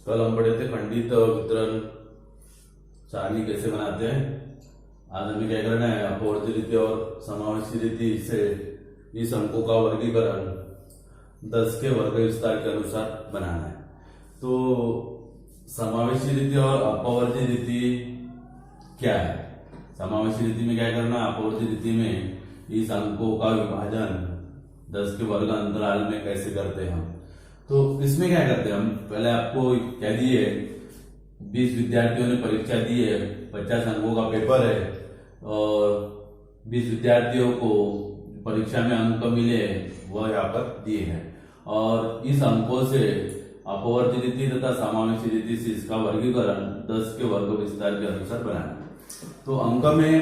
कल हम पढ़े थे खंडित वितरण सारणी कैसे बनाते हैं। आज हमें क्या करना है, अपवर्ती रीति और समावेशी रीति से इस अंकों का वर्गीकरण 10 के वर्ग विस्तार के अनुसार बनाना है। तो समावेशी रीति और अपवर्ती रीति क्या है? समावेशी रीति में क्या करना, अपवर्ती रीति में इस अंकों का विभाजन 10 के वर्ग अंतराल में कैसे करते हैं हम। तो इसमें क्या करते हैं हम, पहले आपको कह दिए 20 विद्यार्थियों ने परीक्षा दी है, 50 अंकों का पेपर है और 20 विद्यार्थियों को परीक्षा में अंक मिले वह यहाँ पर दिए हैं और इस अंकों से अपवर्ती रीति तथा समावेशी रीति से इसका वर्गीकरण 10 के वर्ग विस्तार के अनुसार बनाना। तो अंक में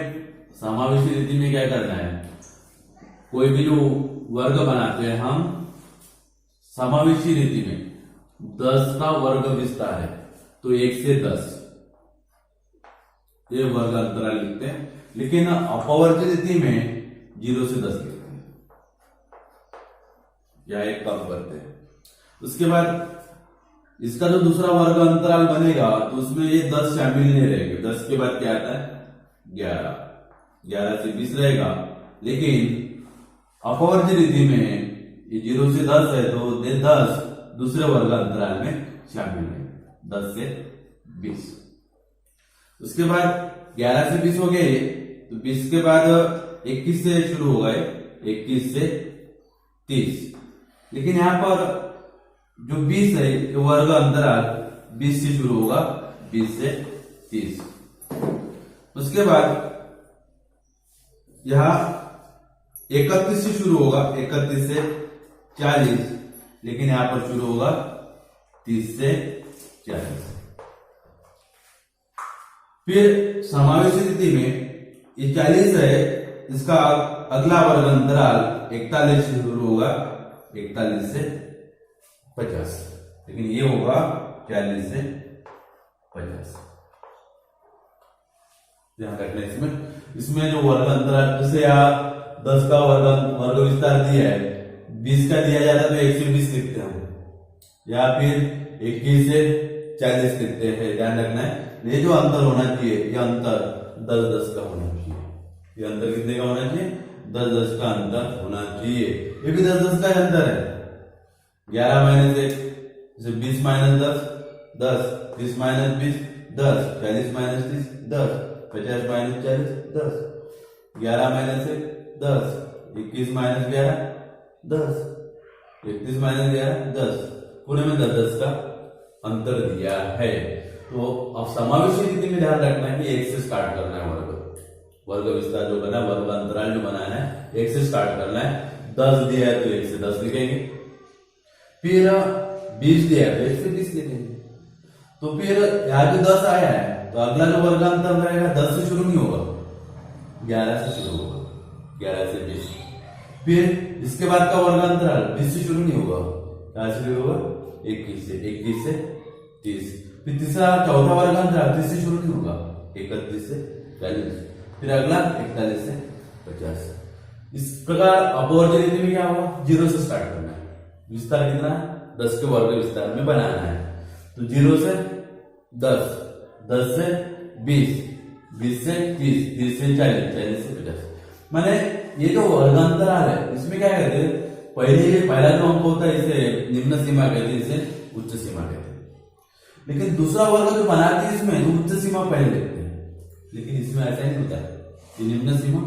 समावेशी रीति में क्या करना है, कोई भी जो वर्ग बनाते हैं हम समावेशी रीति में 10 का वर्ग विस्तार है तो 1 से 10 ये वर्ग अंतराल लिखते हैं, लेकिन अपवर्ती रीति में 0 से 10 लिखते हैं या एक कम करते हैं। उसके बाद इसका जो दूसरा वर्ग अंतराल बनेगा तो उसमें ये 10 शामिल नहीं रहेंगे। 10 के बाद क्या आता है 11 से 20 रहेगा, लेकिन अपवर्ती रीति में ये 0 से 10 है तो 10 दूसरे वर्ग अंतराल में शामिल है, 10 से 20। उसके बाद 11 से 20 हो गए तो 20 के बाद 21 से शुरू हो गए, 21 से 30, लेकिन यहां पर जो 20 है ये वर्ग अंतराल 20 से शुरू होगा, 20 से 30। उसके बाद यहां 31 से शुरू होगा, 31 से 40, लेकिन यहां पर शुरू होगा 30 से 40। फिर समावेशी रीति में ये 40 है, इसका अगला वर्ग अंतराल 41 से शुरू होगा, 41 से 50, लेकिन ये होगा 40 से 50। ध्यान रखना इसमें जो वर्ग अंतराल, जैसे यहाँ 10 का वर्ग विस्तार दिया है, 20 का दिया जाता है तो 1 से 20 लिखते हैं या फिर 21 से 40 लिखते हैं। ध्यान रखना है ये जो अंतर होना चाहिए, ये अंतर 10-10 का होना चाहिए। ये अंतर कितने का होना चाहिए, 10-10 का अंतर होना चाहिए। ये भी 10-10 का अंतर है। 11 माइनस 1 जैसे 20 minus 10, 30 minus 20 10, 40 minus 30 10, 50 minus 40 10, 11 minus 1 10, 21 minus 11 10, 31 minus 11 10, पूरे में 10-10 का अंतर दिया है। तो अब समावेशी रीति में ध्यान रखना है कि 1 से स्टार्ट करना है, वर्ग विस्तार जो बना, वर्ग अंतराल जो बनाना है 1 से स्टार्ट करना है। 10 दिया है तो 1 से 10 लिखेंगे, फिर 20 दिया है तो 1 से 20 लिखेंगे। तो फिर यहाँ जो 10 आया है तो अगला जो वर्ग अंतर रहेगा 10 से शुरू नहीं होगा, 11 से शुरू होगा, 11 से 20। फिर इसके बाद का वर्ग अंतराल 20 से शुरू नहीं होगा, क्या से शुरू होगा 21 से 30। फिर तीसरा चौथा वर्ग अंतराल 30 से शुरू नहीं होगा, 31 से 40, फिर अगला 41 से 50। इस प्रकार अपवर्ती रीति में क्या होगा, 0 से स्टार्ट करना है। विस्तार कितना है, 10 के वर्ग विस्तार में बनाना है। तो 0 से 10, 10 से 20, 20 से 30, 30 से 40, 40 से 50। माने ये जो वर्ग अंतराल है इसमें क्या कहते हैं, पहला जो अंक होता है इसे निम्न सीमा कहते हैं, इसे उच्च सीमा कहते हैं। लेकिन दूसरा वर्ग जो बनाते हैं इसमें तो उच्च सीमा पहले लिखते हैं, लेकिन इसमें ऐसा नहीं होता है। ये निम्न सीमा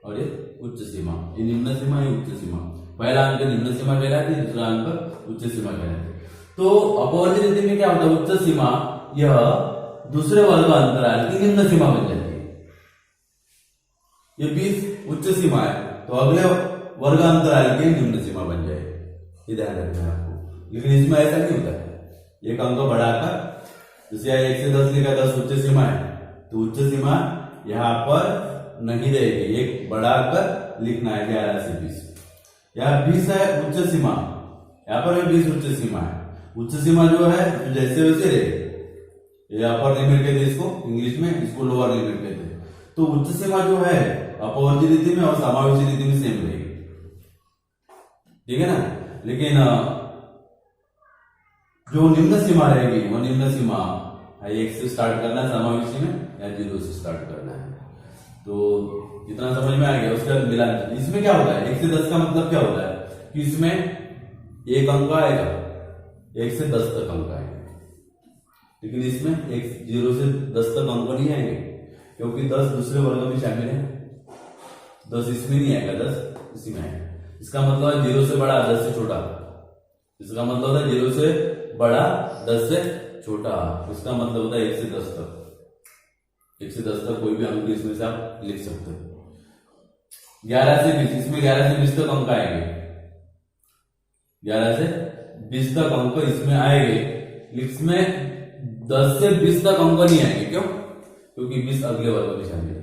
और ये उच्च सीमा, ये निम्न सीमा ये उच्च सीमा, पहला अंक निम्न सीमा कहलाती है, दूसरा अंक उच्च सीमा कहलाती है। तो अपवर्ती रीति में क्या होता है, उच्च सीमा यह दूसरे वर्ग अंतराल की निम्न सीमा बन जाती है। ये 20 उच्च सीमा है तो अगले वर्ग अंतराल की निम्न सीमा बन जाएगी, ये ध्यान रखना है आपको। लेकिन इसमें ऐसा नहीं होता है, एक अंक बढ़ाकर, जैसे 1 से 10 लिखा, 10 उच्च सीमा है तो उच्च सीमा यहाँ पर नहीं रहेगी, एक बढ़ाकर लिखना है 11 से 20। यहाँ 20 है उच्च सीमा, यहाँ पर 20 उच्च सीमा है। उच्च सीमा जो है तो जैसे वैसे रहेगी, ये अपर लिमिट कहते हैं इसको, इंग्लिश में इसको लोअर लिमिट कहते हैं। तो उच्च सीमा जो है अपवर्ती रीति में और समावेशी रीति में सेम रहेगी, ठीक है ना। लेकिन जो निम्न सीमा रहेगी वो निम्न सीमा एक से स्टार्ट करना है समावेशी में या 0 से स्टार्ट करना है। तो इतना समझ में आ गया। उसका मिलान इसमें क्या होता है, 1 से 10 का मतलब क्या होता है कि इसमें एक अंक आएगा, 1 से 10 तक अंक आएंगे, लेकिन इसमें 0 से 10 तक अंक नहीं आएंगे क्योंकि 10 दूसरे वर्ग में शामिल है। 10 इसमें नहीं आएगा, 10 इसी में आएगा। इसका मतलब है 0 से बड़ा 10 से छोटा। इसका मतलब है 0 से बड़ा 10 से छोटा। इसका मतलब होता है 1 से 10 तक। 1 से 10 तक कोई भी अंक इसमें से आप लिख सकते हो। 11 से 20, इसमें 11 से 20 तक अंक आएंगे। 11 से 20 तक अंक इसमें आएंगे, इसमें 10 से 20 तक अंक नहीं आएंगे। क्यों? क्योंकि 20 अगले वर्ग में शामिल है।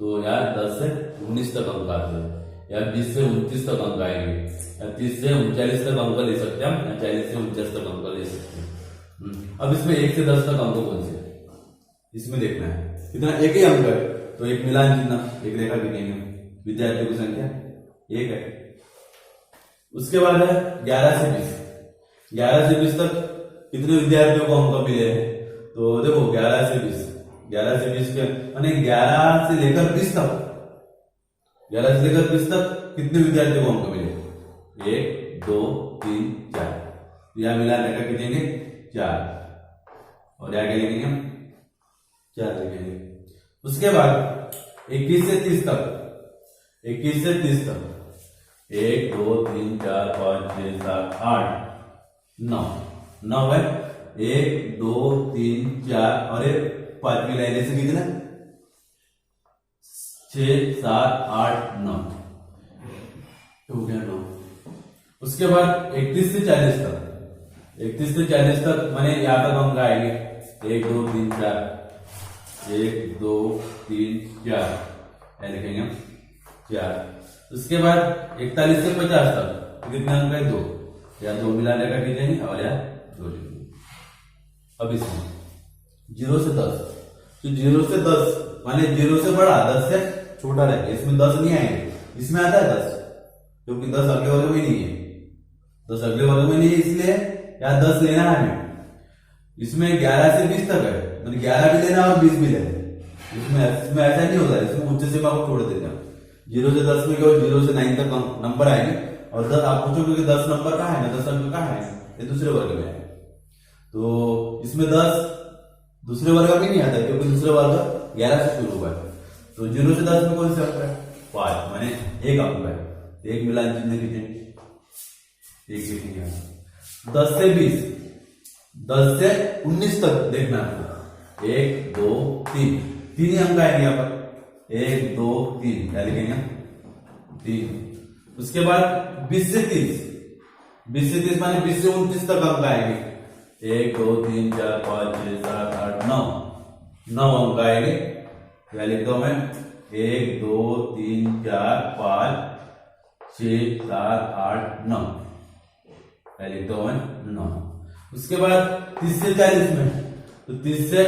तो यार 10 से 19 तक अंक आते हैं, या 20 से 29 तक अंक आएंगे, या 30 से 39 तक अंक ले सकते हैं, या 40 से 49 तक अंक ले सकते हैं। अब इसमें 1 से 10 तक अंक कौन से इसमें देखना है। कितना? एक ही अंक है तो एक मिलान चिन्ह, एक रेखा खींचेंगे। विद्यार्थियों की संख्या 1 है। उसके बाद है 11 से 20। 11 से 20 तक कितने विद्यार्थियों को अंक मिले हैं? तो देखो 11 से 20 के माने 11 से लेकर 20 तक, 11 से लेकर 20 तक कितने विद्यार्थियों को अंक मिले? 1 2 3 4। यह मिलान रेखा खींचेंगे 4 और आगे लिखेंगे हम 4 लिखेंगे। उसके बाद 21 से 30 तक, 21 से 30 तक 1 2 3 4 5 6 7 8 9 9 है। 1 2 3 4 और एक 5वीं लाइन से कितना? 6 7 8 9 हो गया 9। उसके बाद 31 से 40 तक, 31 से 40 तक माने यहाँ तक अंक आएंगे 1 2 3 4, 1 2 3 4 लिखेंगे हम 4। उसके बाद 41 से 50 तक कितने अंक है? 2, या 2 मिलाने का खींचेंगे और या 2 लिखेंगे। अब इसमें 0 से 10, तो 0 से 10 माने 0 से बड़ा 10 से छोटा रहेगा। इसमें 10 नहीं आएंगे, इसमें आता है 10 क्योंकि 10 अगले वर्ग में नहीं है। 10 अगले वर्ग में नहीं है इसलिए या 10 लेना है हमें। इसमें 11 से 20 तक है, मतलब 11 भी लेना और 20 भी लेना। इसमें ऐसा नहीं होता है, इसमें उच्च सीमा को छोड़ देते हैं। 0 से 10 में केवल 0 से 9 तक नंबर आएंगे और 10 आप पूछोगे कि 10 नंबर कहाँ है, 10 अंक कहाँ है? ये दूसरे वर्ग में है। तो इसमें 10 दूसरे वर्ग में नहीं आता है क्योंकि दूसरे वर्ग 11 से शुरू हुआ है। तो 0 से 10 में कौन सा अंक है? 5 माने एक अंक है। एक मिलान चिन्ह खींचेंगे, एक लिखेंगे। 10 से 20, 10 से 19 तक देखना आपको 1 2 3 तीन ही अंक आएंगे यहाँ पर 1 2 3 क्या लिखेंगे? 3। उसके बाद 20 से 30, 20 से 30 माने 20 से 29 तक अंक आएंगे 1 2 3 4 5 6 7 8 9 9 अंक आएंगे। क्या लिखता हूं मैं? 1 2 3 4 5 6 7 8 9 क्या लिखता हूं मैं? 9। उसके बाद 30 से 40 में, तो 30 से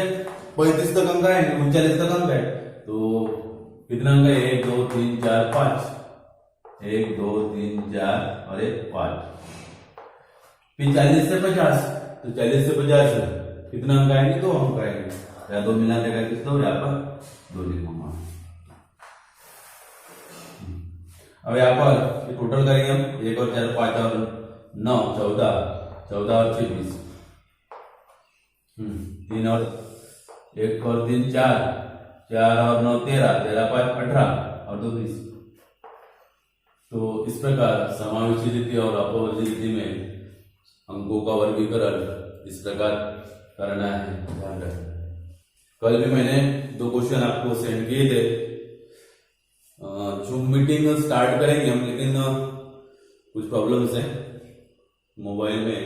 35 तक अंक आएंगे, 39 तक अंक है। तो कितना अंक है? 1 2 3 4 5, 1 2 3 4 और 1 5। फिर 40 से 50, तो 40 से 50 कितना अंक आएंगे? 2 अंक आएंगे। या 2 मिला देगा कितना हो? यहाँ पर 2 लिखूंगा। अब यहाँ पर टोटल करेंगे हम 1 और 4 5 और 9 14, 14 और 6 20, 3 और 1 और 3 4, 4 और 9 13, 13 5 18 और 2 20। तो इस प्रकार समावेशी रीति और अपवर्ती रीति में अंकों का वर्गीकरण इस प्रकार करना है, ध्यान रखें। कल भी मैंने 2 क्वेश्चन आपको सेंड किए थे। जूम मीटिंग स्टार्ट करेंगे हम, लेकिन कुछ प्रॉब्लम्स हैं मोबाइल में।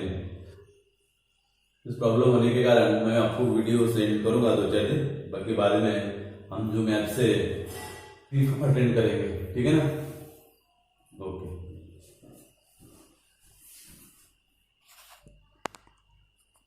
इस प्रॉब्लम होने के कारण मैं आपको वीडियो सेंड करूंगा 2-4 दिन, बाकी बाद में हम जूम ऐप से अटेंड करेंगे, ठीक है ना।